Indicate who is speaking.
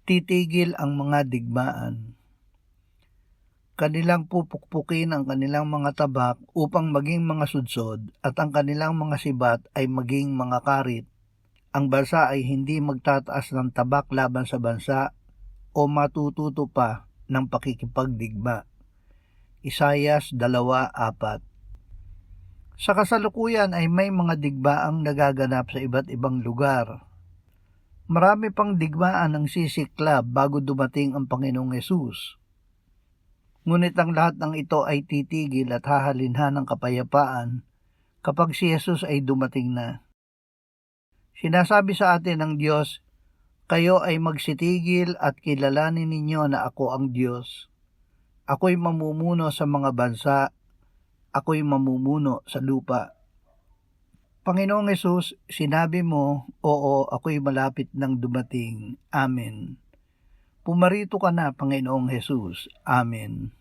Speaker 1: titigil ang mga digmaan. Kanilang pupukpukin ang kanilang mga tabak upang maging mga sudsod at ang kanilang mga sibat ay maging mga karit. Ang bansa ay hindi magtataas ng tabak laban sa bansa o matututo pa ng pakikipagdigma. Isayas 2:4. Sa kasalukuyan ay may mga digmaang nagaganap sa iba't ibang lugar. Marami pang digmaan ang sisiklab bago dumating ang Panginoong Hesus. Ngunit ang lahat ng ito ay titigil at hahalinhan ng kapayapaan kapag si Jesus ay dumating na. Sinasabi sa atin ng Diyos, kayo ay magsitigil at kilalanin ninyo na ako ang Diyos. Ako'y mamumuno sa mga bansa, ako'y mamumuno sa lupa. Panginoong Hesus, sinabi mo, oo, ako'y malapit nang dumating. Amen. Pumarito ka na, Panginoong Hesus. Amen.